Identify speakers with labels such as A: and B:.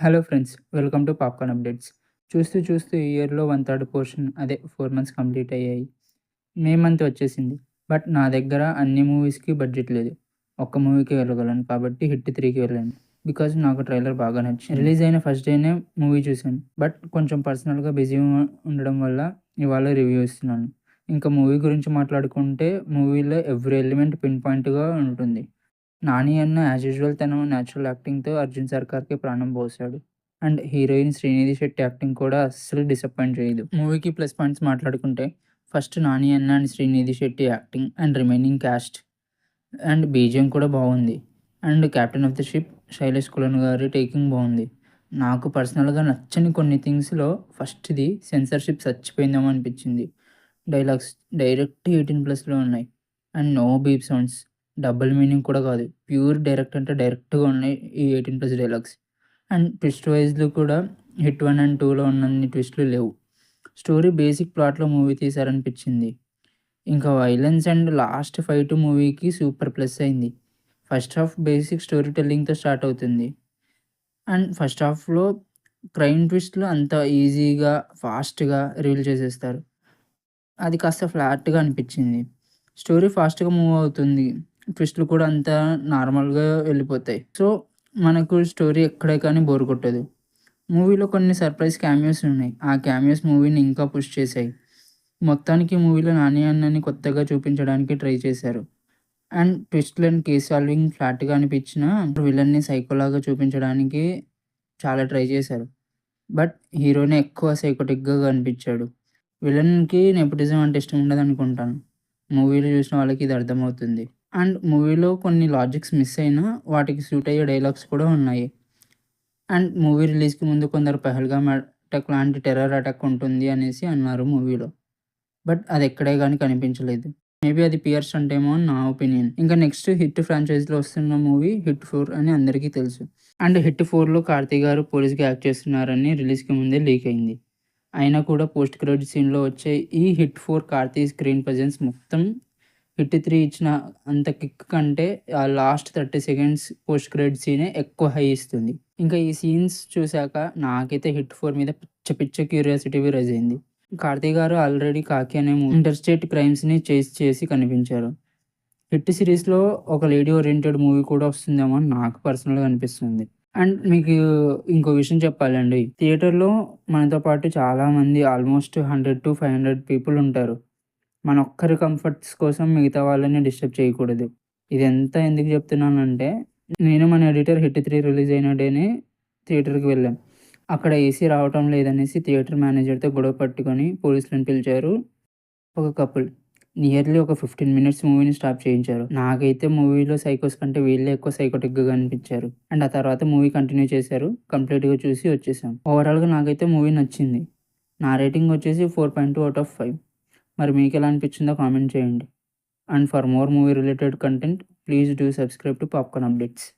A: Hello friends, welcome to popcorn updates. చూస్తూ చూస్తూ ఈ ఇయర్‌లో 1/3 పోర్షన్ అదే 4 మంత్స్ కంప్లీట్ అయ్యాయి. మే మంత్ వచ్చేసింది. బట్ నా దగ్గర అన్ని మూవీస్‌కి బడ్జెట్ లేదు. ఒక్క మూవీకే వెళ్ళగలను కాబట్టి 'హిట్ 3'కి వెళ్ళాను. బికాజ్ నాకు ట్రైలర్ బాగా నచ్చింది. రిలీజ్ అయిన ఫస్ట్ డేనే మూవీ చూశాను. బట్ కొంచెం పర్సనల్‌గా బిజీగా ఉండడం వల్ల ఇవాళ రివ్యూ ఇస్తున్నాను. ఇంకా మూవీ గురించి మాట్లాడుకుంటే మూవీలో ఎవ్రి ఎలిమెంట్ పిన్ పాయింట్‌గా ఉంటుంది. 'నాని' అన్న యాజ్ యూజువల్ తన న్యాచురల్ యాక్టింగ్‌తో 'అర్జున్ సర్కార్‌కి' ప్రాణం పోశాడు. And heroine 'Srinidhi Shetty' acting కూడా అస్సలు డిసప్పాయింట్ చేయదు. మూవీకి ప్లస్ పాయింట్స్ మాట్లాడుకుంటే ఫస్ట్ 'నాని' అన్న and 'Srinidhi Shetty' acting and remaining cast and BGM కూడా బాగుంది. And 'captain of the ship' Sailesh Kolanu గారి టేకింగ్ బాగుంది. నాకు పర్సనల్‌గా నచ్చని కొన్ని థింగ్స్‌లో ఫస్ట్‌ది సెన్సార్‌షిప్ చచ్చిపోయిందేమో అనిపించింది. డైలాగ్స్ డైరెక్ట్ 18+లో ఉన్నాయి. And no beep sounds. Double meaning కూడా కాదు. ప్యూర్ డైరెక్ట్ అంటే డైరెక్ట్‌గా ఉన్నాయి ఈ 18+ డైలాగ్స్. అండ్ ట్విస్ట్ వైస్‌లో కూడా హిట్ 1 అండ్ 2లో ఉన్నన్ని ట్విస్ట్‌లు లేవు. స్టోరీ బేసిక్ ప్లాట్‌లో మూవీ తీశారనిపించింది. ఇంకా వైలెన్స్ అండ్ లాస్ట్ ఫైట్ మూవీకి సూపర్ ప్లస్ అయింది. ఫస్ట్ హాఫ్ బేసిక్ స్టోరీ టెల్లింగ్‌తో స్టార్ట్ అవుతుంది. అండ్ ఫస్ట్ హాఫ్‌లో క్రైమ్ ట్విస్ట్‌లు అంత ఈజీగా, ఫాస్ట్‌గా రివీల్ చేసేస్తారు. అది కాస్త ఫ్లాట్‌గా అనిపించింది. స్టోరీ ఫాస్ట్‌గా మూవ్ అవుతుంది. ట్విస్ట్‌లు కూడా అంతా నార్మల్‌గా వెళ్ళిపోతాయి. సో, మనకు స్టోరీ ఎక్కడే కానీ బోర్ కొట్టదు. మూవీలో కొన్ని సర్ప్రైజ్ క్యామియోస్ ఉన్నాయి. ఆ క్యామియోస్ మూవీని ఇంకా పుష్ చేశాయి. మొత్తానికి మూవీలో 'నాని అన్న'ని కొత్తగా చూపించడానికి ట్రై చేశారు. అండ్ ట్విస్ట్‌లు అండ్ కేస్ సాల్వింగ్ ఫ్లాట్‌గా అనిపించినా విలన్ని సైకోలాగా చూపించడానికి చాలా ట్రై చేశారు. బట్ హీరోనే ఎక్కువ సైకోటిక్‌గా కనిపించాడు. విలన్‌కి నెపోటిజం అంటే ఇష్టం ఉండదనుకుంటాను. మూవీలో చూసిన వాళ్ళకి ఇది అర్థమవుతుంది. అండ్ మూవీలో కొన్ని లాజిక్స్ మిస్ అయినా వాటికి సూట్ అయ్యే డైలాగ్స్ కూడా ఉన్నాయి. అండ్ మూవీ రిలీజ్‌కి ముందు కొందరు 'పెహల్గామ్' అటాక్ లాంటి టెర్రర్ అటాక్ ఉంటుంది అనేసి అన్నారు మూవీలో. బట్ అది ఎక్కడే గాని కనిపించలేదు. మేబీ అది పిఆర్ స్టంట్ ఏమో అని నా ఒపీనియన్. ఇంకా నెక్స్ట్ హిట్ ఫ్రాంచైజ్‌లో వస్తున్న మూవీ 'హిట్ 4' అని అందరికీ తెలుసు. అండ్ 'హిట్ 4'లో కార్తీ గారు పోలీస్‌గా యాక్ట్ చేస్తున్నారని రిలీజ్‌కి ముందే లీక్ అయింది. అయినా కూడా పోస్ట్ క్రెడిట్ సీన్‌లో వచ్చే ఈ 'హిట్ 4' కార్తీ స్క్రీన్ ప్రెజెన్స్ మొత్తం 'హిట్ 3' ఇచ్చిన అంత కిక్ కంటే ఆ లాస్ట్ 30 సెకండ్స్ పోస్ట్ క్రెడిట్ సీనే ఎక్కువ హై ఇస్తుంది. ఇంకా ఈ సీన్స్ చూసాక నాకైతే 'హిట్ 4' మీద పిచ్చ పిచ్చ క్యూరియాసిటీ రైజ్ అయింది. కార్తీ గారు ఆల్రెడీ 'కాకి' అనే ఇంటర్‌స్టేట్ క్రైమ్స్‌ని చేస్ చేసి కనిపించారు. హిట్ సిరీస్‌లో ఒక లేడీ ఓరియెంటెడ్ మూవీ కూడా వస్తుందేమో అని నాకు పర్సనల్‌గా అనిపిస్తుంది. అండ్ మీకు ఇంకో విషయం చెప్పాలండి. థియేటర్‌లో మనతో పాటు చాలామంది ఆల్మోస్ట్ 100-500 పీపుల్ ఉంటారు. మన ఒక్కరి కంఫర్ట్స్ కోసం మిగతా వాళ్ళని డిస్టర్బ్ చేయకూడదు. ఇదంతా ఎందుకు చెప్తున్నానంటే, నేను మన ఎడిటర్ 'హిట్ 3' రిలీజ్ అయిన డేనే థియేటర్‌కి వెళ్ళాం. అక్కడ ఏసీ రావటం లేదనేసి థియేటర్ మేనేజర్‌తో గొడవ పట్టుకొని పోలీసులను పిలిచారు ఒక కపుల్. నియర్లీ ఒక 15 మినిట్స్ మూవీని స్టాప్ చేయించారు. నాకైతే మూవీలో సైకోస్ కంటే వీళ్ళే ఎక్కువ సైకోటిక్‌గా కనిపించారు. అండ్ ఆ తర్వాత మూవీ కంటిన్యూ చేశారు. కంప్లీట్‌గా చూసి వచ్చేసాం. ఓవరాల్‌గా నాకైతే మూవీ నచ్చింది. నా రేటింగ్ వచ్చేసి 4.2 ఔట్ ఆఫ్ 5. మరి మీకెలా అనిపించిందో కామెంట్ చేయండి. And for more movie related content please do subscribe to popcorn updates.